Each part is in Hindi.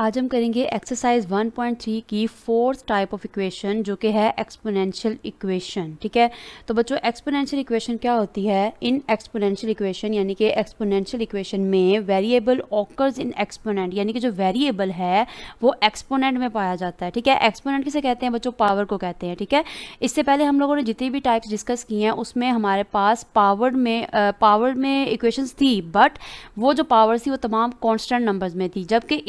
आज हम करेंगे एक्सरसाइज 1.3 की फोर्थ टाइप ऑफ इक्वेशन जो कि है एक्सपोनेंशियल इक्वेशन। ठीक है, तो बच्चों एक्सपोनेंशियल इक्वेशन क्या होती है? इन एक्सपोनेंशियल इक्वेशन यानी कि एक्सपोनेंशियल इक्वेशन में वेरिएबल ऑकर्स इन एक्सपोनेंट, यानी कि जो वेरिएबल है वो एक्सपोनेंट में पाया जाता है। ठीक है, एक्सपोनेंट किसे कहते हैं बच्चों? पावर को कहते हैं। ठीक है, इससे पहले हम लोगों ने जितनी भी टाइप्स डिस्कस की हैं उसमें हमारे पास पावर में इक्वेशंस थी, बट वो जो पावर थी वो तमाम कॉन्स्टेंट नंबर्स में थी, जबकि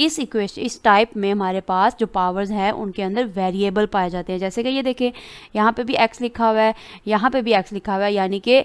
इस टाइप में हमारे पास जो पावर्स हैं उनके अंदर वेरिएबल पाए जाते हैं। जैसे कि ये देखें, यहाँ पे भी x लिखा हुआ है, यहाँ पे भी x लिखा हुआ है, यानी कि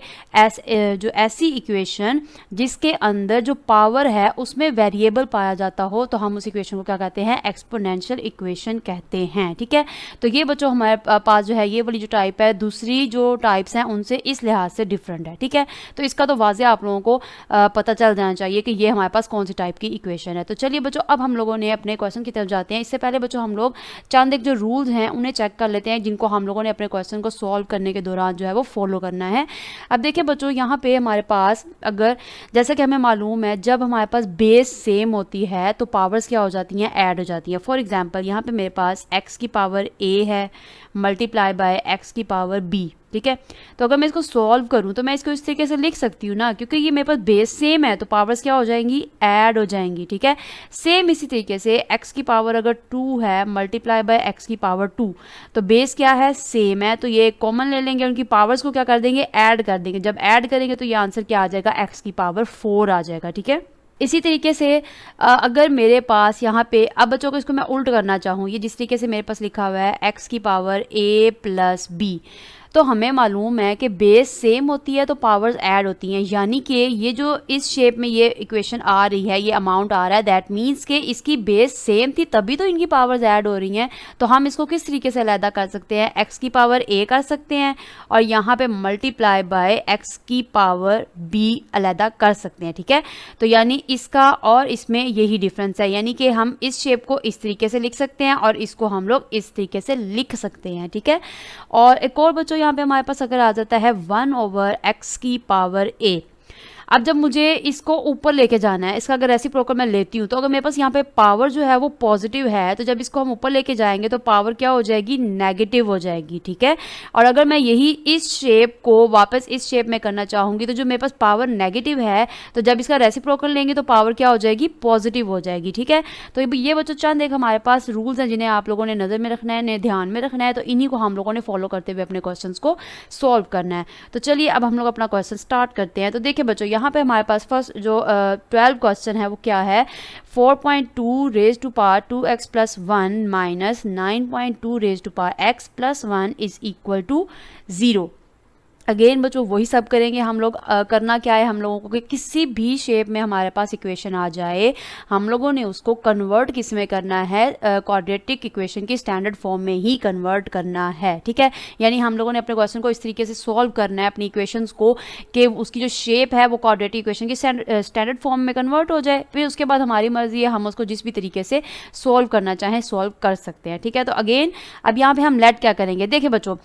जो ऐसी इक्वेशन जिसके अंदर जो पावर है उसमें वेरिएबल पाया जाता हो तो हम उस इक्वेशन को क्या कहते हैं? एक्सपोनेंशियल इक्वेशन कहते हैं। ठीक है, तो ये बच्चों हमारे पास जो है ये वाली जो टाइप है दूसरी जो टाइप्स हैं उनसे इस लिहाज से डिफरेंट है। ठीक है, तो इसका तो वाज़े आप लोगों को पता चल जाना चाहिए कि ये हमारे पास कौन सी टाइप की इक्वेशन है। तो चलिए बच्चों अब हम लोगों ने अपने क्वेश्चन की तरफ जाते हैं। इससे पहले बच्चों हम लोग चंद एक जो रूल्स हैं उन्हें चेक कर लेते हैं जिनको हम लोगों ने अपने क्वेश्चन को सॉल्व करने के दौरान जो है वो फॉलो करना है। अब देखिए बच्चों, यहाँ पे हमारे पास अगर जैसा कि हमें मालूम है जब हमारे पास बेस सेम होती है तो पावर्स क्या हो जाती हैं? ऐड हो जाती हैं। फॉर एग्जाम्पल यहाँ पे मेरे पास x की पावर a है मल्टीप्लाई बाय x की पावर b। ठीक है, तो अगर मैं इसको सॉल्व करूं तो मैं इसको इस तरीके से लिख सकती हूँ ना, क्योंकि ये मेरे पास बेस सेम है तो पावर्स क्या हो जाएंगी? ऐड हो जाएंगी। ठीक है, सेम इसी तरीके से x की पावर अगर 2 है मल्टीप्लाई बाय x की पावर 2, तो बेस क्या है? सेम है, तो ये कॉमन ले लेंगे, उनकी पावर्स को क्या कर देंगे? ऐड कर देंगे। जब ऐड करेंगे तो ये आंसर क्या आ जाएगा? x की पावर 4 आ जाएगा। ठीक है, इसी तरीके से अगर मेरे पास यहाँ पे अब बच्चों को इसको मैं उल्ट करना चाहूँ, ये जिस तरीके से मेरे पास लिखा हुआ है x की पावर a प्लस b, तो हमें मालूम है कि बेस सेम होती है तो पावर्स ऐड होती हैं, यानी कि ये जो इस शेप में ये इक्वेशन आ रही है, ये अमाउंट आ रहा है, दैट मीन्स कि इसकी बेस सेम थी तभी तो इनकी पावर्स ऐड हो रही हैं। तो हम इसको किस तरीके से अलहदा कर सकते हैं? x की पावर a कर सकते हैं और यहाँ पे मल्टीप्लाई बाय x की पावर b अलहदा कर सकते हैं। ठीक है, तो यानी इसका और इसमें यही डिफरेंस है, यानी कि हम इस शेप को इस तरीके से लिख सकते हैं और इसको हम लोग इस तरीके से लिख सकते हैं। ठीक है, और एक और बच्चों यहाँ पे हमारे पास अगर आ जाता है 1/x की पावर a। अब जब मुझे इसको ऊपर लेके जाना है, इसका अगर रेसिप्रोकल मैं लेती हूँ तो अगर मेरे पास यहाँ पे पावर जो है वो पॉजिटिव है तो जब इसको हम ऊपर लेके जाएंगे तो पावर क्या हो जाएगी? नेगेटिव हो जाएगी। ठीक है, और अगर मैं यही इस शेप को वापस इस शेप में करना चाहूँगी तो जो मेरे पास पावर नेगेटिव है तो जब इसका रेसिप्रोकल लेंगे तो पावर क्या हो जाएगी? पॉजिटिव हो जाएगी। ठीक है, तो ये बच्चों चंद एक हमारे पास रूल्स हैं जिन्हें आप लोगों ने नज़र में रखना है, ध्यान में रखना है, तो इन्हीं को हम लोगों ने फॉलो करते हुए अपने क्वेश्चन को सॉल्व करना है। तो चलिए अब हम लोग अपना क्वेश्चन स्टार्ट करते हैं। तो देखिए बच्चों, यहाँ पे हमारे पास फर्स्ट जो 12 क्वेश्चन है वो क्या है? 4.2 raise to power 2x plus 1 minus 9.2 raise to power x plus 1 is equal to 0। Again बच्चों वही सब करेंगे हम लोग। करना क्या है हम लोगों को कि किसी भी शेप में हमारे पास इक्वेशन आ जाए हम लोगों ने उसको कन्वर्ट किस में करना है? क्वाड्रेटिक इक्वेशन की स्टैंडर्ड फॉर्म में ही कन्वर्ट करना है। ठीक है, यानी हम लोगों ने अपने क्वेश्चन को इस तरीके से सॉल्व करना है अपनी इक्वेशंस को कि उसकी जो शेप है वो क्वाड्रेटिक इक्वेशन की स्टैंडर्ड फॉर्म में कन्वर्ट हो जाए, फिर उसके बाद हमारी मर्जी है, हम उसको जिस भी तरीके से सॉल्व करना चाहें सॉल्व कर सकते हैं। ठीक है, तो अगेन अब यहाँ पे हम लेट क्या करेंगे? देखिए बच्चों,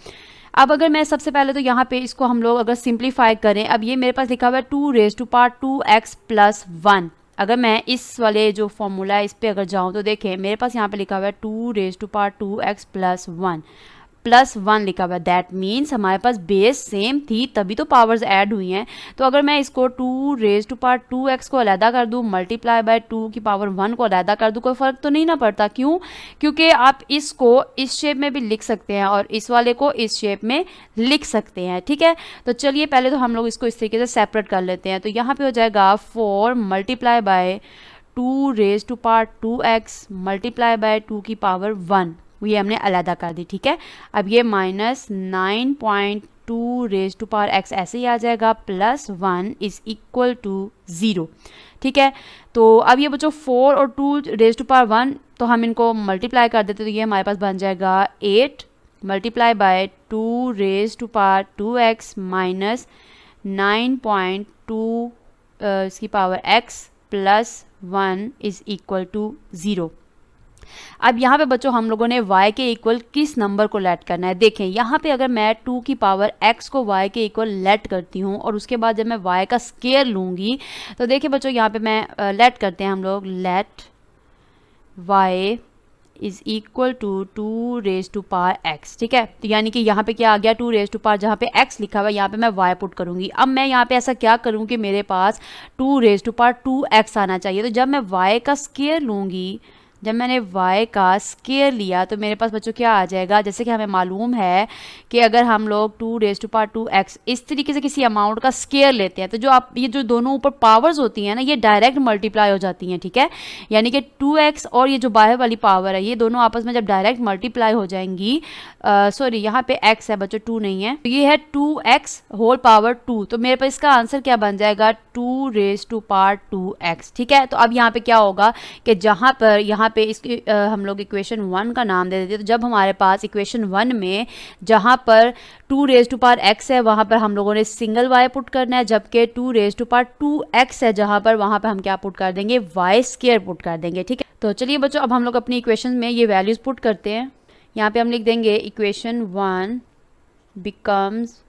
अब अगर मैं सबसे पहले तो यहाँ पे इसको हम लोग अगर सिंप्लीफाई करें, अब ये मेरे पास लिखा हुआ है 2 raise to power 2x plus 1। अगर मैं इस वाले जो फॉर्मूला है इस पे अगर जाऊँ तो देखें मेरे पास यहाँ पे लिखा हुआ है 2 raise to power 2x plus 1 लिखा हुआ है। दैट मीन्स हमारे पास बेस सेम थी तभी तो पावर्स ऐड हुई हैं। तो अगर मैं इसको 2 रेज टू पावर 2x को अलहदा कर दूँ मल्टीप्लाई बाय 2 की पावर 1 को अलहदा कर दूँ, कोई फ़र्क तो नहीं ना पड़ता। क्यों? क्योंकि आप इसको इस शेप में भी लिख सकते हैं और इस वाले को इस शेप में लिख सकते हैं। ठीक है, तो चलिए पहले तो हम लोग इसको इस तरीके से सेपरेट कर लेते हैं। तो यहाँ पे हो जाएगा 4 multiply by 2 raise to power 2x multiply by 2 की पावर 1, ये हमने अलहदा कर दी। ठीक है, अब ये minus 9.2 raise to power x ऐसे ही आ जाएगा प्लस 1 इज इक्वल टू 0। ठीक है, तो अब ये बच्चों 4 और 2 रेज टू पावर 1 तो हम इनको मल्टीप्लाई कर देते तो ये हमारे पास बन जाएगा 8 multiply by 2 raise to power 2x minus 9.2 इसकी power x plus 1 is equal to 0। अब यहाँ पे बच्चों हम लोगों ने y के इक्वल किस नंबर को लेट करना है? देखें यहाँ पे अगर मैं 2 की पावर x को y के इक्वल लेट करती हूँ और उसके बाद जब मैं y का स्केयर लूँगी तो देखिए बच्चों यहाँ पे मैं लेट करते हैं हम लोग, let y is equal to 2 raise to power x, ठीक है। तो यानी कि यहाँ पे क्या आ गया, 2 रेज टू पावर, जहाँ पे x लिखा हुआ है यहाँ पे मैं y पुट करूँगी। अब मैं यहाँ पे ऐसा क्या करूँ कि मेरे पास 2 रेज टू पावर 2x आना चाहिए। तो जब मैं y का स्क्वायर लूँगी, जब मैंने y का स्क्वायर लिया तो मेरे पास बच्चों क्या आ जाएगा, जैसे कि हमें मालूम है कि अगर हम लोग 2 रेज टू पावर 2x इस तरीके से किसी अमाउंट का स्क्वायर लेते हैं तो जो आप ये जो दोनों ऊपर पावर्स होती हैं ना, ये डायरेक्ट मल्टीप्लाई हो जाती हैं, ठीक है। यानी कि 2x और ये जो बाहर वाली पावर है, ये दोनों आपस में जब डायरेक्ट मल्टीप्लाई हो जाएंगी, सॉरी यहाँ पे x है बच्चों, 2 नहीं है, तो ये है 2x होल पावर 2। तो मेरे पास इसका आंसर क्या बन जाएगा, 2 रेज टू पावर 2x, ठीक है। तो अब यहाँ पे क्या होगा कि जहाँ पर यहाँ पे इसकी हम लोग इक्वेशन 1 का नाम दे देते हैं। तो जब हमारे पास इक्वेशन 1 में जहाँ पर 2 रेज टू पावर x है वहाँ पर हम लोगों ने सिंगल y पुट करना है, जबकि 2 रेज टू पावर 2x है जहाँ पर, वहाँ पर हम क्या पुट कर देंगे, y स्क्वायर पुट कर देंगे, ठीक है। तो चलिए बच्चों अब हम लोग अपनी इक्वेशन में ये वैल्यूज़ पुट करते हैं। यहाँ पे हम लिख देंगे इक्वेशन 1 बिकम्स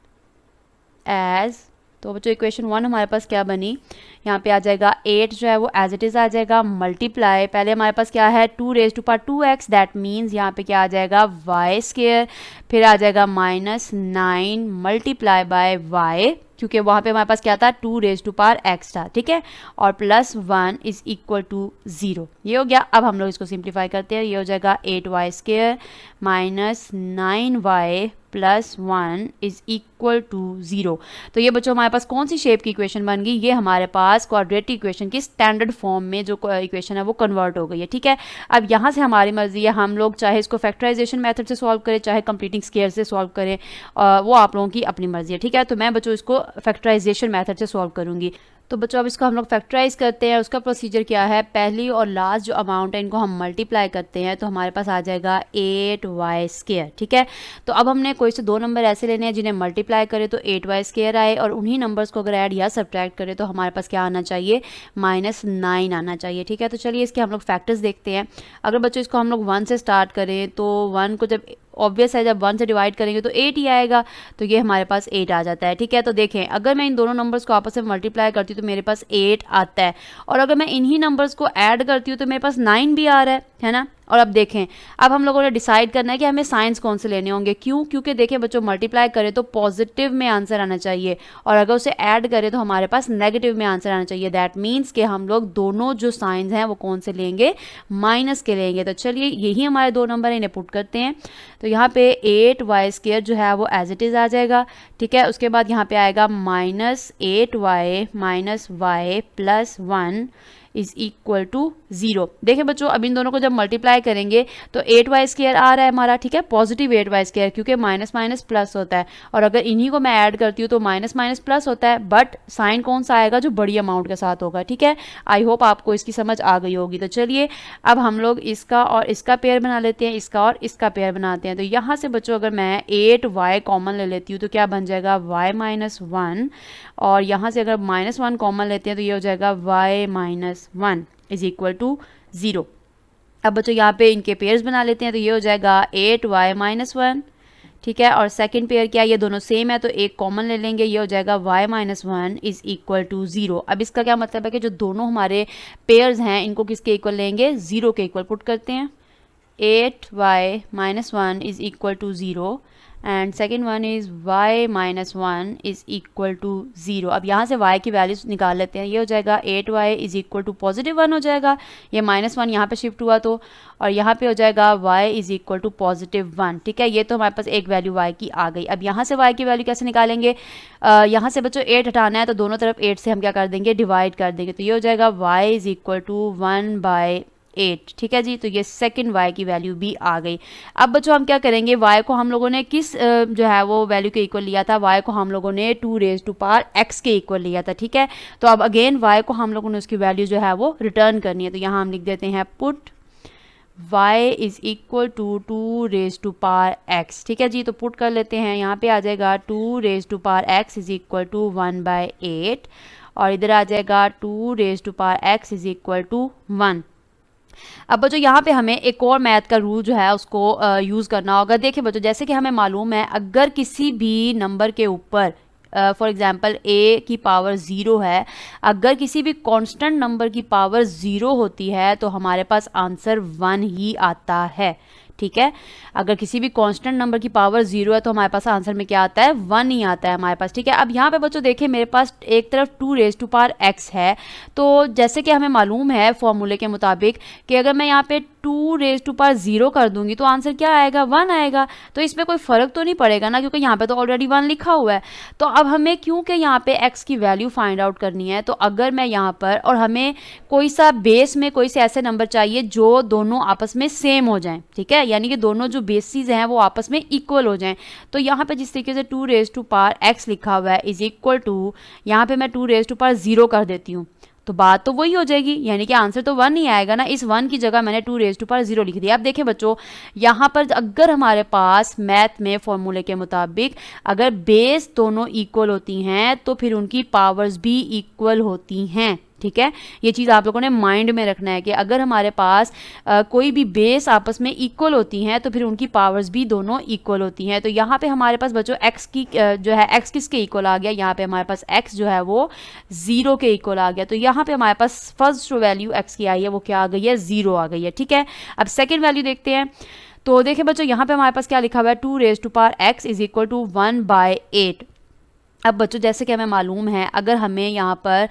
एज, तो बच्चों इक्वेशन 1 हमारे पास क्या बनी, यहाँ पे आ जाएगा 8 जो है वो एज इट इज़ आ जाएगा, मल्टीप्लाई, पहले हमारे पास क्या है 2 raise to power 2x, that means यहाँ पे क्या आ जाएगा y स्क्वायर, फिर आ जाएगा -9 मल्टीप्लाई बाय y, क्योंकि वहाँ पे हमारे पास क्या था 2 रेज टू पावर x था, ठीक है, और +1 इज इक्वल टू 0। ये हो गया। अब हम लोग इसको सिंप्लीफाई करते हैं, ये हो जाएगा 8y square -9y +1 is equal to 0। तो ये बच्चों हमारे पास कौन सी शेप की इक्वेशन बन गई, ये हमारे पास क्वाड्रेटिक इक्वेशन की स्टैंडर्ड फॉर्म में जो इक्वेशन है वो कन्वर्ट हो गई है, ठीक है। अब यहाँ से हमारी मर्जी है, हम लोग चाहे इसको फैक्टराइजेशन मेथड से सॉल्व करें, चाहे कंप्लीटिंग स्क्वायर से सॉल्व करें, वो आप लोगों की अपनी मर्जी है, ठीक है। तो मैं बच्चों इसको फैक्टराइजेशन मेथड से सॉल्व करूँगी। तो बच्चों अब इसको हम लोग फैक्टराइज करते हैं। उसका प्रोसीजर क्या है, पहली और लास्ट जो अमाउंट है इनको हम मल्टीप्लाई करते हैं, तो हमारे पास आ जाएगा 8y स्क्वायर, ठीक है। तो अब हमने कोई से दो नंबर ऐसे लेने हैं जिन्हें मल्टीप्लाई करें तो 8y स्क्वायर आए, और उन्हीं नंबर्स को अगर ऐड या सब्ट्रैक्ट करें तो हमारे पास क्या आना चाहिए, -9 आना चाहिए, ठीक है। तो चलिए इसके हम लोग फैक्टर्स देखते हैं। अगर बच्चों इसको हम लोग 1 से स्टार्ट करें तो 1 को जब ऑब्वियस है जब 1 से डिवाइड करेंगे तो 8 ही आएगा, तो ये हमारे पास 8 आ जाता है, ठीक है। तो देखें अगर मैं इन दोनों नंबर्स को आपस में मल्टीप्लाई करती हूँ तो मेरे पास 8 आता है, और अगर मैं इन्हीं नंबर्स को ऐड करती हूँ तो मेरे पास 9 भी आ रहा है ना। और अब देखें, अब हम लोगों ने डिसाइड करना है कि हमें साइंस कौन से लेने होंगे, क्यों, क्योंकि देखें बच्चों मल्टीप्लाई करें तो पॉजिटिव में आंसर आना चाहिए, और अगर उसे ऐड करें तो हमारे पास नेगेटिव में आंसर आना चाहिए। दैट मीन्स कि हम लोग दोनों जो साइंस हैं वो कौन से लेंगे, माइनस के लेंगे। तो चलिए यही हमारे दो नंबर हैं, इन्हें पुट करते हैं। तो यहाँ पे 8y स्क्वायर जो है वो एज इट इज़ आ जाएगा, ठीक है। उसके बाद यहाँ पे आएगा -8y -y +1 is equal to 0। देखिए बच्चों अब इन दोनों को जब मल्टीप्लाई करेंगे तो 8y स्क्वायर आ रहा है हमारा, ठीक है, पॉजिटिव 8y स्क्वायर, क्योंकि माइनस माइनस प्लस होता है, और अगर इन्हीं को मैं ऐड करती हूँ तो माइनस माइनस प्लस होता है, बट साइन कौन सा आएगा, जो बड़ी अमाउंट के साथ होगा, ठीक है। आई होप आपको इसकी समझ आ गई होगी। तो चलिए अब हम लोग इसका और इसका पेयर बना लेते हैं, इसका और इसका पेयर बनाते हैं। तो यहाँ से बच्चों अगर मैं 8y कॉमन ले लेती हूँ तो क्या बन जाएगा, y -1, और यहाँ से अगर -1 कॉमन लेते हैं तो ये हो जाएगा y -1 इज इक्वल टू 0। अब बच्चों यहाँ पे इनके पेयर्स बना लेते हैं, तो ये हो जाएगा 8y -1, ठीक है, और सेकंड पेयर क्या है, ये दोनों सेम है तो एक कॉमन ले लेंगे, ये हो जाएगा y -1 इज इक्वल टू 0। अब इसका क्या मतलब है कि जो दोनों हमारे पेयर्स हैं इनको किसके इक्वल लेंगे, 0 के इक्वल पुट करते हैं। 8y -1 is equal to 0 and second one is y -1 is equal to 0। अब यहाँ से y की वैल्यूज निकाल लेते हैं, ये हो जाएगा 8y इज़ इक्वल टू +1 हो जाएगा, ये -1 यहाँ पे शिफ्ट हुआ तो, और यहाँ पे हो जाएगा y इज़ इक्वल टू +1, ठीक है। ये तो हमारे पास एक वैल्यू y की आ गई। अब यहाँ से y की वैल्यू कैसे निकालेंगे, यहाँ से बच्चों 8 हटाना है तो दोनों तरफ 8 से हम क्या कर देंगे, डिवाइड कर देंगे, तो ये हो जाएगा y इज़ इक्वल टू 1/8, ठीक है जी। तो ये सेकंड y की वैल्यू भी आ गई। अब बच्चों हम क्या करेंगे, y को हम लोगों ने किस जो है वो वैल्यू के इक्वल लिया था, y को हम लोगों ने 2 रेज़ टू पावर x के इक्वल लिया था, ठीक है। तो अब अगेन y को हम लोगों ने उसकी वैल्यू जो है वो रिटर्न करनी है, तो यहाँ हम लिख देते हैं put y is equal to 2 raise to power x, ठीक है जी। तो पुट कर लेते हैं, यहाँ पे आ जाएगा 2 raise to power x is equal to 1/8, और इधर आ जाएगा 2 raise to power x is equal to 1। अब बच्चों यहाँ पे हमें एक और मैथ का रूल जो है उसको यूज़ करना होगा। देखिए बच्चों जैसे कि हमें मालूम है, अगर किसी भी नंबर के ऊपर फॉर एग्जांपल a की पावर 0 है, अगर किसी भी कांस्टेंट नंबर की पावर 0 होती है तो हमारे पास आंसर 1 ही आता है। ठीक है, अगर किसी भी कांस्टेंट नंबर की पावर 0 है तो हमारे पास आंसर में क्या आता है, 1 ही आता है हमारे पास। ठीक है, अब यहाँ पे बच्चों देखिए मेरे पास एक तरफ 2 रेज़ टू पावर x है, तो जैसे कि हमें मालूम है फॉर्मूले के मुताबिक कि अगर मैं यहाँ पे 2 रेज़ टू पावर 0 कर दूंगी तो आंसर क्या आएगा, 1 आएगा। तो इसमें कोई फ़र्क तो नहीं पड़ेगा ना, क्योंकि यहाँ पे तो ऑलरेडी 1 लिखा हुआ है। तो अब हमें क्योंकि यहाँ पे x की वैल्यू फाइंड आउट करनी है, तो अगर मैं यहाँ पर, और हमें कोई सा बेस में कोई से ऐसे नंबर चाहिए जो दोनों आपस में सेम हो जाएं। ठीक है, यानी कि दोनों जो बेसिस हैं वो आपस में इक्वल हो जाएं। तो यहाँ पे जिस तरीके से 2 रेज़ टू पावर x लिखा हुआ है इज इक्वल टू, यहाँ पे मैं 2 रेज़ टू पावर 0 कर देती हूँ, तो बात तो वही हो जाएगी, यानी कि आंसर तो 1 ही आएगा ना। इस 1 की जगह मैंने 2 रेज़ टू पावर 0 लिख दिया। अब देखिए बच्चों, यहाँ पर अगर हमारे पास मैथ में फॉर्मूले के मुताबिक अगर बेस दोनों इक्वल होती हैं तो फिर उनकी पावर्स भी इक्वल होती हैं। ठीक है, ये चीज़ आप लोगों ने माइंड में रखना है कि अगर हमारे पास कोई भी बेस आपस में इक्वल होती हैं तो फिर उनकी पावर्स भी दोनों इक्वल होती हैं। तो यहाँ पे हमारे पास बच्चों x की जो है x किसके इक्वल आ गया, यहाँ पे हमारे पास x जो है वो 0 के इक्वल आ गया। तो यहाँ पे हमारे पास फर्स्ट जो वैल्यू x की आई है वो क्या आ गई है, 0 आ गई है। ठीक है, अब सेकेंड वैल्यू देखते हैं। तो देखिए बच्चों, यहाँ पे हमारे पास क्या लिखा हुआ है, 2 raise to power x is equal to 1/8। अब बच्चों जैसे कि हमें मालूम है, अगर हमें यहाँ पर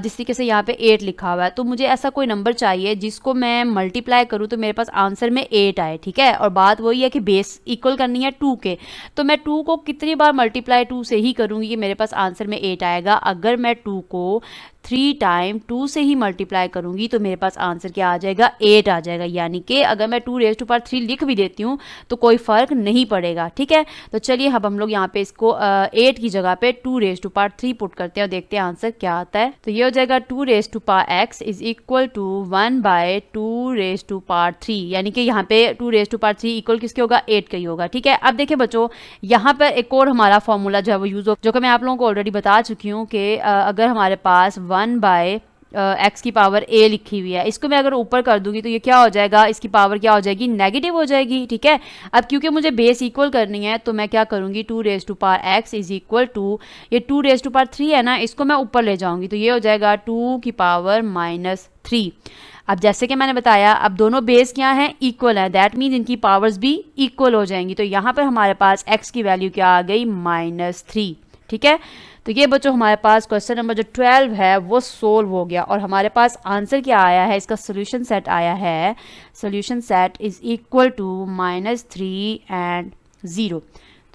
जिस तरीके से यहाँ पे 8 लिखा हुआ है, तो मुझे ऐसा कोई नंबर चाहिए जिसको मैं मल्टीप्लाई करूँ तो मेरे पास आंसर में 8 आए। ठीक है, और बात वही है कि बेस इक्वल करनी है 2 के, तो मैं 2 को कितनी बार मल्टीप्लाई 2 से ही करूँगी कि मेरे पास आंसर में 8 आएगा। अगर मैं 2 को 3 टाइम 2 से ही मल्टीप्लाई करूंगी तो मेरे पास आंसर क्या आ जाएगा, 8 आ जाएगा। यानी कि अगर मैं 2 रेज़ टू पावर 3 लिख भी देती हूँ तो कोई फ़र्क नहीं पड़ेगा। ठीक है, तो चलिए अब हम लोग यहाँ पे इसको 8 की जगह पे 2 रेज़ टू पावर 3 पुट करते हैं और देखते हैं आंसर क्या आता है। तो ये हो जाएगा 2 raise to power x is equal to 1/2 raise to power 3, यानी कि यहाँ पे 2 रेज़ टू पावर 3 इक्वल किसके होगा, 8 का ही होगा। ठीक है, अब देखिए बच्चों, यहाँ पर एक और हमारा फॉर्मूला जो है वो यूज़ हो, जो कि मैं आप लोगों को ऑलरेडी बता चुकी हूँ कि अगर हमारे पास 1/x की पावर a लिखी हुई है, इसको मैं अगर ऊपर कर दूंगी तो ये क्या हो जाएगा, इसकी पावर क्या हो जाएगी, नेगेटिव हो जाएगी। ठीक है, अब क्योंकि मुझे बेस इक्वल करनी है तो मैं क्या करूंगी, 2 raise to power x is equal to, ये 2 रेज़ टू पावर 3 है ना, इसको मैं ऊपर ले जाऊंगी तो ये हो जाएगा 2 की पावर -3। अब जैसे कि मैंने बताया, अब दोनों बेस क्या हैं, इक्वल है, दैट मीन्स इनकी पावर्स भी इक्वल हो जाएंगी। तो यहाँ पर हमारे पास x की वैल्यू क्या आ गई, -3। ठीक है, तो ये बच्चों हमारे पास क्वेश्चन नंबर जो 12 है वो सोल्व हो गया और हमारे पास आंसर क्या आया है, इसका सोल्यूशन सेट आया है, solution set is equal to -3 and 0।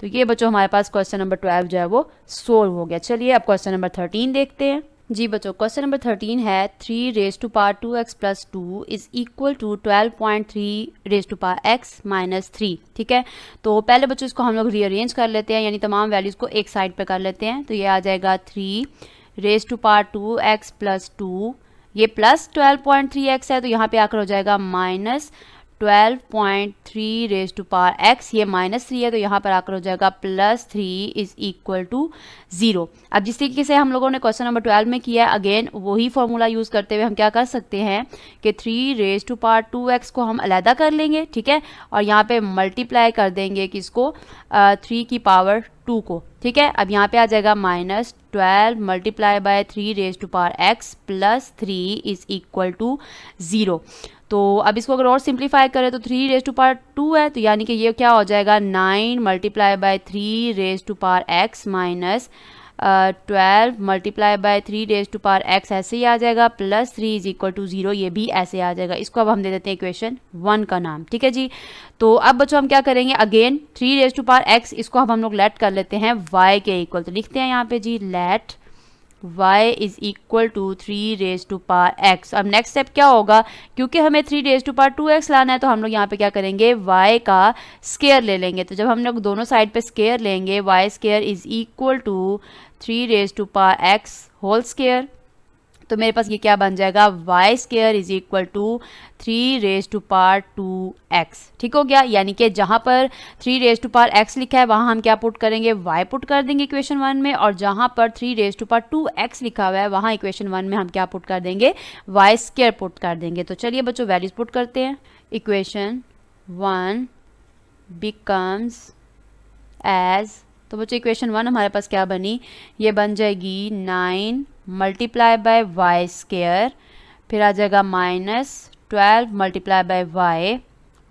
तो ये बच्चों हमारे पास क्वेश्चन नंबर 12 जो है वो सोल्व हो गया। चलिए अब क्वेश्चन नंबर 13 देखते हैं। जी बच्चों, क्वेश्चन नंबर 13 है 3 raise to power 2x plus 2 is equal to 12.3 raise to power x minus 3। ठीक है, तो पहले बच्चों इसको हम लोग रीअरेंज कर लेते हैं, यानी तमाम वैल्यूज़ को एक साइड पे कर लेते हैं। तो ये आ जाएगा 3 raise to power 2x plus 2, ये प्लस 12.3x है तो यहाँ पे आकर हो जाएगा minus 12.3 raise to power x, ये -3 है तो यहाँ पर आकर हो जाएगा +3 इज इक्वल टू 0। अब जिस तरीके से हम लोगों ने क्वेश्चन नंबर 12 में किया है, अगेन वही फॉर्मूला यूज़ करते हुए हम क्या कर सकते हैं कि 3 रेज़ टू पावर 2x को हम अलहदा कर लेंगे। ठीक है, और यहाँ पे मल्टीप्लाई कर देंगे किसको, 3 की पावर 2 को। ठीक है, अब यहाँ पे आ जाएगा -12 multiply by 3 raise to power x plus 3 is equal to 0। तो अब इसको अगर और सिंप्लीफाई करें तो 3 रेज़ टू पावर 2 है, तो यानी कि ये क्या हो जाएगा, 9 multiply by 3 raise to power x minus 12 multiply by 3 raise to power x, ऐसे ही आ जाएगा, प्लस 3 इज इक्वल टू 0, ये भी ऐसे आ जाएगा। इसको अब हम दे देते हैं इक्वेशन 1 का नाम। ठीक है जी, तो अब बच्चों हम क्या करेंगे, again 3 raise to power x इसको अब हम लोग लेट कर लेते हैं y के इक्वल। तो लिखते हैं यहाँ पे जी, let y is equal to 3 raise to power x। अब नेक्स्ट स्टेप क्या होगा, क्योंकि हमें 3 रेज़ टू पावर 2x लाना है तो हम लोग यहाँ पे क्या करेंगे, y का स्केयर ले लेंगे। तो जब हम लोग दोनों साइड पे स्केयर लेंगे, y square is equal to 3 raise to power x whole square, तो मेरे पास ये क्या बन जाएगा, y square is equal to 3 raise to power 2x। ठीक हो गया, यानी कि जहाँ पर 3 रेज़ टू पावर x लिखा है वहाँ हम क्या पुट करेंगे, y पुट कर देंगे इक्वेशन 1 में, और जहाँ पर 3 रेज़ टू पावर 2x लिखा हुआ है वहाँ इक्वेशन 1 में हम क्या पुट कर देंगे, y स्केयर पुट कर देंगे। तो चलिए बच्चों वैल्यूज पुट करते हैं। इक्वेशन 1 बिकम्स एज तो बच्चों इक्वेशन 1 हमारे पास क्या बनी, ये बन जाएगी 9 मल्टीप्लाई बाय वाई स्क्वायर, फिर आ जाएगा -12 multiply by Y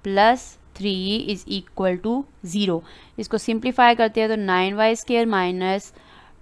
plus 3 is equal to 0। इसको सिंप्लीफाई करते हैं तो 9y square minus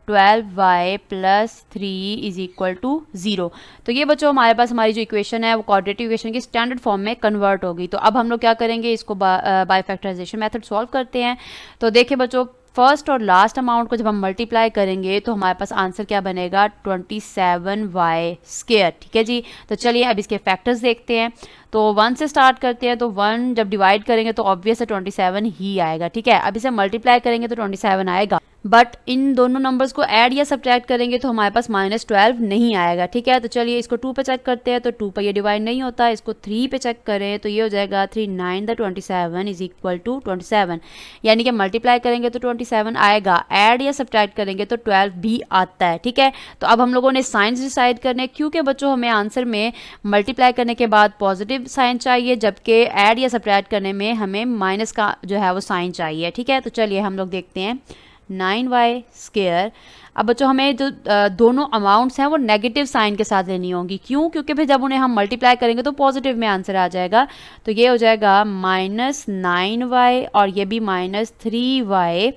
12y plus 3 is equal to 0। तो ये बच्चों हमारे पास हमारी जो इक्वेशन है वो क्वाड्रेटिक इक्वेशन की स्टैंडर्ड फॉर्म में कन्वर्ट होगी। तो अब हम लोग क्या करेंगे, इसको बाय फैक्टराइजेशन मेथड सॉल्व करते हैं। तो देखिए बच्चों, फर्स्ट और लास्ट अमाउंट को जब हम मल्टीप्लाई करेंगे तो हमारे पास आंसर क्या बनेगा, 27y स्क्वायर। ठीक है जी। तो चलिए अब इसके फैक्टर्स देखते हैं। तो 1 से स्टार्ट करते हैं। तो 1 जब डिवाइड करेंगे तो ऑब्वियस है 27 ही आएगा। ठीक है, अब इसे मल्टीप्लाई करेंगे तो 27 आएगा, बट इन दोनों नंबर्स को ऐड या सब्ट्रैक्ट करेंगे तो हमारे पास -12 नहीं आएगा। ठीक है, तो चलिए इसको 2 पे चेक करते हैं। तो 2 पे ये डिवाइड नहीं होता, इसको 3 पे चेक करें तो ये हो जाएगा 3 9 द 27 इज इक्वल टू 27, यानी कि मल्टीप्लाई करेंगे तो 27 आएगा, ऐड या सब्ट्रैक्ट करेंगे तो 12 भी आता है। ठीक है, तो अब हम लोगों ने साइंस डिसाइड करने, क्योंकि बच्चों हमें आंसर में मल्टीप्लाई करने के बाद पॉजिटिव साइन चाहिए, जबकि ऐड या सब्ट्रैक्ट करने में हमें माइनस का जो है वो साइन चाहिए। ठीक है, तो चलिए हम लोग देखते हैं 9y स्क्वायर। अब बच्चों हमें जो दोनों अमाउंट्स हैं वो नेगेटिव साइन के साथ लेनी होंगी। क्यों? क्योंकि फिर जब उन्हें हम मल्टीप्लाई करेंगे तो पॉजिटिव में आंसर आ जाएगा। तो ये हो जाएगा -9y और ये भी -3y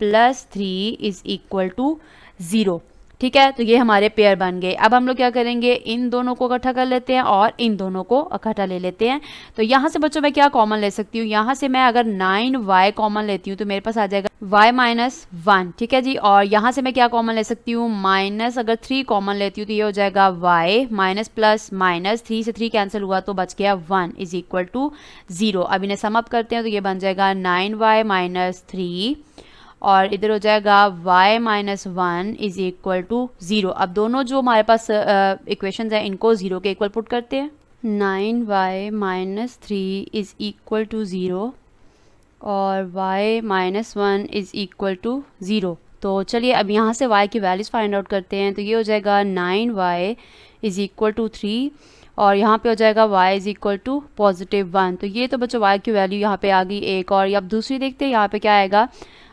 plus 3 is equal to 0। ठीक है, तो ये हमारे पेयर बन गए। अब हम लोग क्या करेंगे, इन दोनों को इकट्ठा कर लेते हैं और इन दोनों को इकट्ठा ले लेते हैं। तो यहाँ से बच्चों मैं क्या कॉमन ले सकती हूँ, यहाँ से मैं अगर 9y कॉमन लेती हूँ तो मेरे पास आ जाएगा y-1। ठीक है जी, और यहाँ से मैं क्या कॉमन ले सकती हूँ, माइनस अगर 3 कॉमन लेती हूँ तो ये हो जाएगा y माइनस प्लस माइनस 3 से 3 कैंसिल हुआ तो बच गया 1 इज इक्वल टू 0। अब इन्हें सम अप करते हैं तो ये बन जाएगा 9y माइनस 3 और इधर हो जाएगा y minus 1 is equal to 0। अब दोनों जो हमारे पास इक्वेशंस हैं इनको 0 के इक्वल पुट करते हैं। 9y minus 3 is equal to 0 और y minus 1 is equal to 0। तो चलिए अब यहाँ से y की वैल्यूज़ फाइंड आउट करते हैं। तो ये हो जाएगा 9y इज इक्वल टू 3 और यहाँ पे हो जाएगा y इज इक्वल टू +1। तो ये तो बच्चों y की वैल्यू यहाँ पे आ गई एक। और अब दूसरी देखते हैं यहाँ पे क्या आएगा।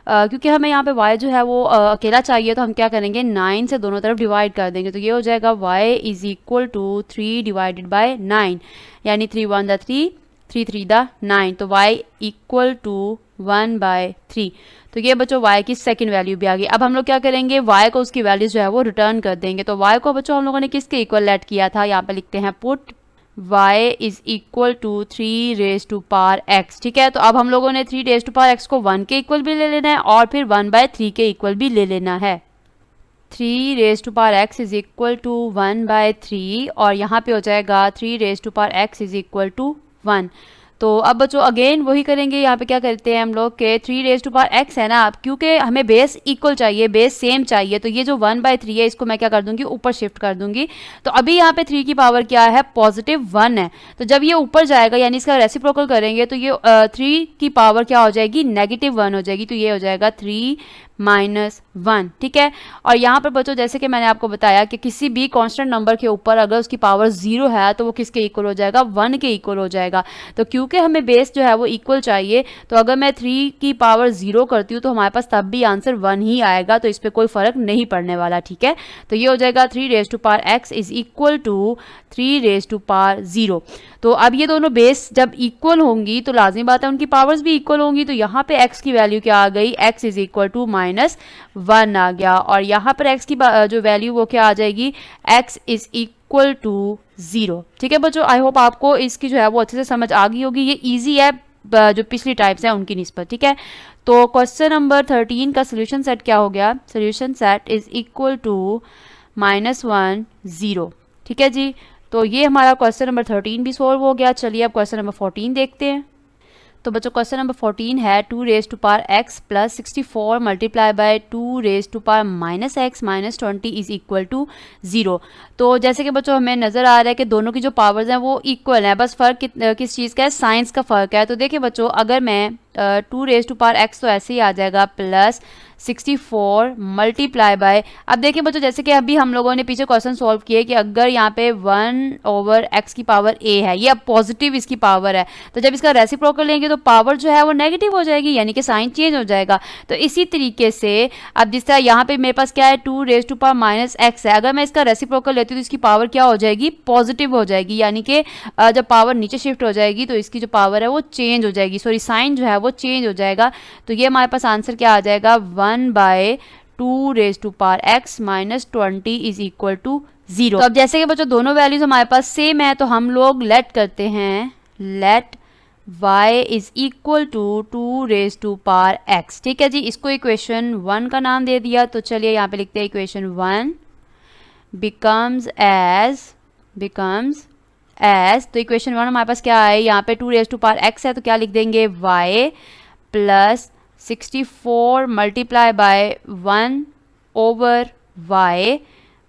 क्योंकि हमें यहाँ पे y जो है वो अकेला चाहिए तो हम क्या करेंगे, 9 से दोनों तरफ डिवाइड कर देंगे। तो ये हो जाएगा y is equal to 3 divided by 9, यानी 3 1 द 3 3 3 द 9। तो y इक्वल टू 1/3। तो ये बच्चों y की सेकंड वैल्यू भी आ गई। अब हम लोग क्या करेंगे, y को उसकी वैल्यू जो है वो रिटर्न कर देंगे। तो y को बच्चों हम लोगों ने किसके इक्वल लेट किया था, यहाँ पे लिखते हैं put y is equal to 3 raise to power x। ठीक है, तो अब हम लोगों ने 3 रेज टू पावर x को 1 के इक्वल भी ले लेना है और फिर 1/3 के इक्वल भी ले लेना है। 3 raise to power x is equal to 1/3 और यहाँ पे हो जाएगा 3 raise to power x is equal to 1। तो अब बच्चों अगेन वही करेंगे, यहाँ पे क्या करते हैं हम लोग के 3 रेज टू पावर x है ना, अब क्योंकि हमें बेस इक्वल चाहिए, बेस सेम चाहिए, तो ये जो 1/3 है इसको मैं क्या कर दूंगी, ऊपर शिफ्ट कर दूंगी। तो अभी यहाँ पे 3 की पावर क्या है, +1 है। तो जब ये ऊपर जाएगा यानी इसका रेसिप्रोकल करेंगे तो ये 3 की पावर क्या हो जाएगी, -1 हो जाएगी। तो ये हो जाएगा 3 -1। ठीक है, और यहाँ पर बच्चों जैसे कि मैंने आपको बताया कि किसी भी कांस्टेंट नंबर के ऊपर अगर उसकी पावर 0 है तो वो किसके इक्वल हो जाएगा, 1 के इक्वल हो जाएगा। तो क्योंकि हमें बेस जो है वो इक्वल चाहिए तो अगर मैं 3 की पावर 0 करती हूँ तो हमारे पास तब भी आंसर 1 ही आएगा, तो इस पर कोई फर्क नहीं पड़ने वाला। ठीक है, तो ये हो जाएगा 3 raise to power x is equal to 3 raise to power 0। तो अब ये दोनों बेस जब इक्वल होंगी तो लाजमी बात है उनकी पावर्स भी इक्वल होंगी। तो यहाँ पे x की वैल्यू क्या आ गई, x इज इक्वल टू -1 आ गया और यहाँ पर x की जो वैल्यू वो क्या आ जाएगी, x इज इक्वल टू 0। ठीक है बच्चों, आई होप आपको इसकी जो है वो अच्छे से समझ आ गई होगी। ये ईजी है जो पिछली टाइप्स हैं उनकी निस्बत। ठीक है, तो क्वेश्चन नंबर 13 का सोल्यूशन सेट क्या हो गया, solution set is equal to -1 0। ठीक है जी, तो ये हमारा क्वेश्चन नंबर 13 भी सोल्व हो गया। चलिए अब क्वेश्चन नंबर 14 देखते हैं। तो बच्चों क्वेश्चन नंबर 14 है 2 raise to power x plus 64 multiply by 2 raise to power -x minus 20 is equal to 0। तो जैसे कि बच्चों हमें नज़र आ रहा है कि दोनों की जो पावर्स हैं वो इक्वल हैं, बस फ़र्क किस चीज़ का है, साइंस का फ़र्क है। तो देखिए बच्चों, अगर मैं two raise to power X तो ऐसे ही आ जाएगा प्लस 64 मल्टीप्लाई बाय, अब देखिए बच्चों जैसे कि अभी हम लोगों ने पीछे क्वेश्चन सॉल्व किए कि अगर यहाँ पे 1/x की पावर a है, ये अब पॉजिटिव इसकी पावर है, तो जब इसका रेसिप्रोकल लेंगे तो पावर जो है वो नेगेटिव हो जाएगी, यानी कि साइन चेंज हो जाएगा। तो इसी तरीके से अब जिस तरह यहाँ पे मेरे पास क्या है, 2 raise to power minus X है, अगर मैं इसका रेसिप्रोकल लेती हूँ तो इसकी पावर क्या हो जाएगी, पॉजिटिव हो जाएगी, यानी कि जब पावर नीचे शिफ्ट हो जाएगी तो इसकी जो पावर है वो चेंज हो जाएगी, सॉरी साइन जो है वो चेंज हो जाएगा। तो ये हमारे पास आंसर क्या आ जाएगा, 1/2 raise to power X minus 20 is equal to 0। तो अब जैसे कि बच्चों दोनों वैल्यूज हमारे पास सेम है तो हम लोग लेट करते हैं, let y is equal to 2 raise to power x। ठीक है जी, इसको इक्वेशन 1 का नाम दे दिया। तो चलिए यहाँ पे लिखते हैं इक्वेशन 1 बिकम्स एज, तो इक्वेशन 1 हमारे पास क्या है, यहाँ पे 2 रेज टू पावर x है तो क्या लिख देंगे, y plus 64 multiply by 1/y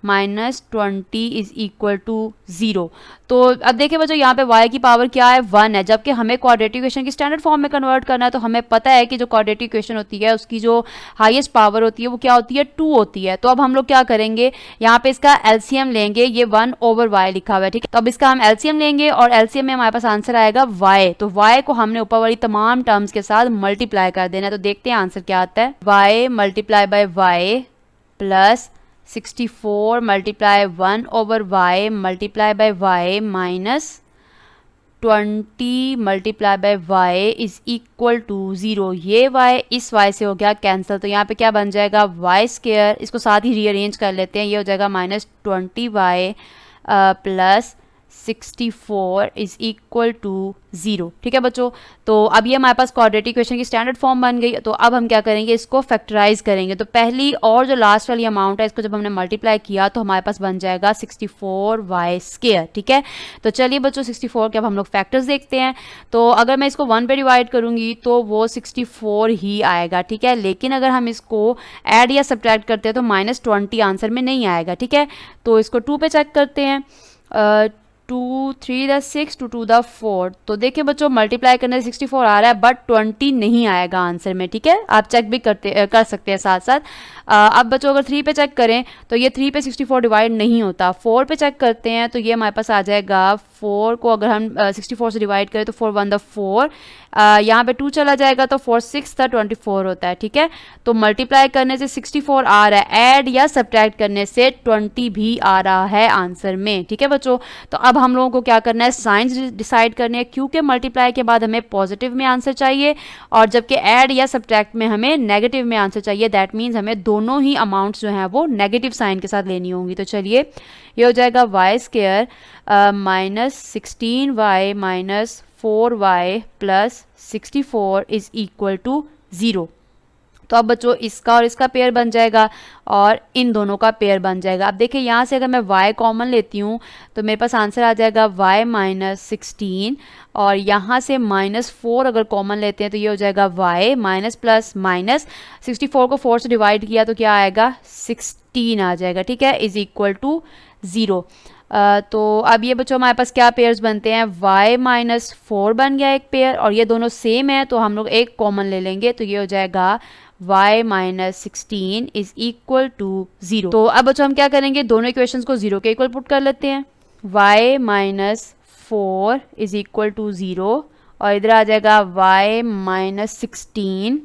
minus 20 is equal to 0। तो अब देखिए बच्चों यहाँ पे y की पावर क्या है, 1 है, जबकि हमें क्वाड्रेटिक इक्वेशन की स्टैंडर्ड फॉर्म में कन्वर्ट करना है। तो हमें पता है कि जो क्वाड्रेटिक इक्वेशन होती है उसकी जो हाईएस्ट पावर होती है वो क्या होती है, 2 होती है। तो अब हम लोग क्या करेंगे, यहाँ पे इसका एलसीएम लेंगे, ये 1/y लिखा हुआ है, ठीक है। तो अब इसका हम एलसीएम लेंगे और एलसीएम में हमारे पास आंसर आएगा y। तो y को हमने ऊपर वाली तमाम टर्म्स के साथ मल्टीप्लाई कर देना है। तो देखते हैं आंसर क्या आता है, y multiply by y plus 64 multiply 1/y multiply by y minus 20 multiply by y is equal to 0। ये y इस y से हो गया कैंसिल, तो यहाँ पे क्या बन जाएगा, y स्क्वायर, इसको साथ ही रीअरेंज कर लेते हैं, ये हो जाएगा minus 20y plus 64 is equal to 0। ठीक है बच्चों, तो अब ये हमारे पास क्वाड्रेटिक इक्वेशन की स्टैंडर्ड फॉर्म बन गई। तो अब हम क्या करेंगे, इसको फैक्टराइज करेंगे। तो पहली और जो लास्ट वाली अमाउंट है इसको जब हमने मल्टीप्लाई किया तो हमारे पास बन जाएगा 64y स्क्वायर। ठीक है, तो चलिए बच्चों 64 के अब हम लोग फैक्टर्स देखते हैं। तो अगर मैं इसको 1 पे डिवाइड करूंगी तो वो 64 ही आएगा। ठीक है, लेकिन अगर हम इसको ऐड या सब्ट्रैक्ट करते हैं तो -20 आंसर में नहीं आएगा। ठीक है, तो इसको 2 पे चेक करते हैं, 2 3 द 6 2 2 द 4। तो देखिए बच्चों मल्टीप्लाई करने से 64 आ रहा है बट 20 नहीं आएगा आंसर में। ठीक है, आप चेक भी कर सकते हैं साथ साथ। अब बच्चों अगर 3 पे चेक करें तो ये 3 पे 64 डिवाइड नहीं होता। 4 पे चेक करते हैं तो ये हमारे पास आ जाएगा, 4 को अगर हम 64 से डिवाइड करें तो 4 1 द 4, यहाँ पे 2 चला जाएगा तो 4 6 द 24 होता है। ठीक है, तो मल्टीप्लाई करने से 64 आ रहा है, ऐड या सब्ट्रैक्ट करने से 20 भी आ रहा है आंसर में। ठीक है बच्चों, तो अब हम लोगों को क्या करना है, साइंस डिसाइड करने हैं, क्योंकि मल्टीप्लाई के बाद हमें पॉजिटिव में आंसर चाहिए और जबकि ऐड या सब्ट्रैक्ट में हमें नेगेटिव में आंसर चाहिए। दैट मीन्स हमें दोनों ही अमाउंट्स जो हैं वो नेगेटिव साइन के साथ लेनी होंगी। तो चलिए ये हो जाएगा y square minus 16y minus 4y plus 64 is equal to 0। तो अब बच्चों इसका और इसका पेयर बन जाएगा और इन दोनों का पेयर बन जाएगा। अब देखिए यहाँ से अगर मैं y कॉमन लेती हूँ तो मेरे पास आंसर आ जाएगा y माइनस 16, और यहाँ से -4 अगर कॉमन लेते हैं तो ये हो जाएगा y माइनस प्लस माइनस 64 को 4 से डिवाइड किया तो क्या आएगा, 16 आ जाएगा। ठीक है, इज इक्वल टू 0। तो अब ये बच्चों हमारे पास क्या पेयर्स बनते हैं, y माइनस 4 बन गया एक पेयर, और ये दोनों सेम है तो हम लोग एक कॉमन ले लेंगे तो ये हो जाएगा y minus 16 is equal to 0। तो अब बच्चों हम क्या करेंगे, दोनों इक्वेशंस को 0 के इक्वल पुट कर लेते हैं। y minus 4 is equal to 0 और इधर आ जाएगा y minus 16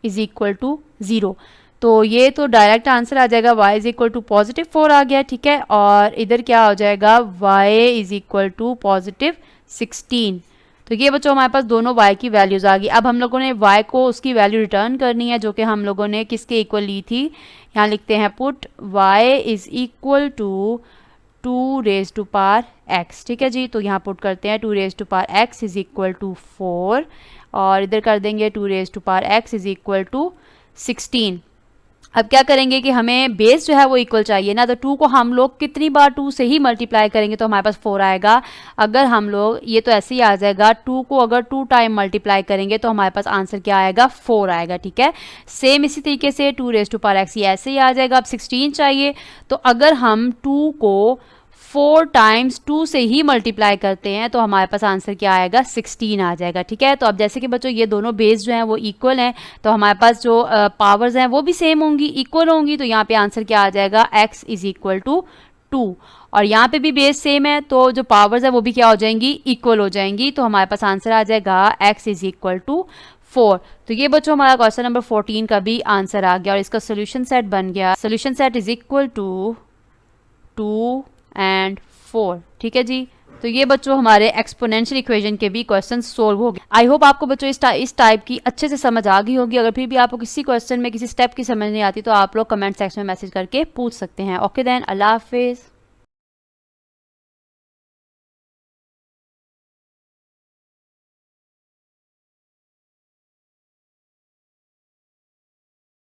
is equal to 0। तो ये तो डायरेक्ट आंसर आ जाएगा, y is equal to positive 4 आ गया। ठीक है, और इधर क्या हो जाएगा, y is equal to positive 16। तो ये बच्चों हमारे पास दोनों y की वैल्यूज आ गई। अब हम लोगों ने y को उसकी वैल्यू रिटर्न करनी है जो कि हम लोगों ने किसके इक्वल ली थी। यहाँ लिखते हैं put y is equal to 2 raise to power x। ठीक है जी, तो यहाँ पुट करते हैं 2 raise to power x is equal to 4 और इधर कर देंगे 2 raise to power x is equal to 16। अब क्या करेंगे कि हमें बेस जो है वो इक्वल चाहिए ना, तो 2 को हम लोग कितनी बार 2 से ही मल्टीप्लाई करेंगे तो हमारे पास 4 आएगा। अगर हम लोग ये तो ऐसे ही आ जाएगा, 2 को अगर 2 टाइम मल्टीप्लाई करेंगे तो हमारे पास आंसर क्या आएगा, 4 आएगा। ठीक है, सेम इसी तरीके से 2 रेज टू पावर x ये ऐसे ही आ जाएगा। अब 16 चाहिए, तो अगर हम 2 को 4 टाइम्स 2 से ही मल्टीप्लाई करते हैं तो हमारे पास आंसर क्या आएगा, 16 आ जाएगा। ठीक है, तो अब जैसे कि बच्चों ये दोनों बेस जो हैं वो इक्वल हैं, तो हमारे पास जो पावर्स हैं वो भी सेम होंगी, इक्वल होंगी, तो यहाँ पे आंसर क्या आ जाएगा, x इज इक्वल टू 2। और यहाँ पे भी बेस सेम है तो जो पावर्स है वो भी क्या हो जाएंगी, इक्वल हो जाएंगी, तो हमारे पास आंसर आ जाएगा x इज इक्वल टू 4। तो ये बच्चों हमारा क्वेश्चन नंबर 14 का भी आंसर आ गया और इसका सोल्यूशन सेट बन गया, solution set is equal to 2 and 4। ठीक है जी, तो ये बच्चों हमारे एक्सपोनेंशियल इक्वेशन के भी क्वेश्चन सोल्व हो गए। आई होप आपको बच्चों इस टाइप की अच्छे से समझ आ गई होगी। अगर फिर भी आपको किसी क्वेश्चन में किसी स्टेप की समझ नहीं आती तो आप लोग कमेंट सेक्शन में मैसेज करके पूछ सकते हैं। ओके देन, अल्लाह हाफिज़।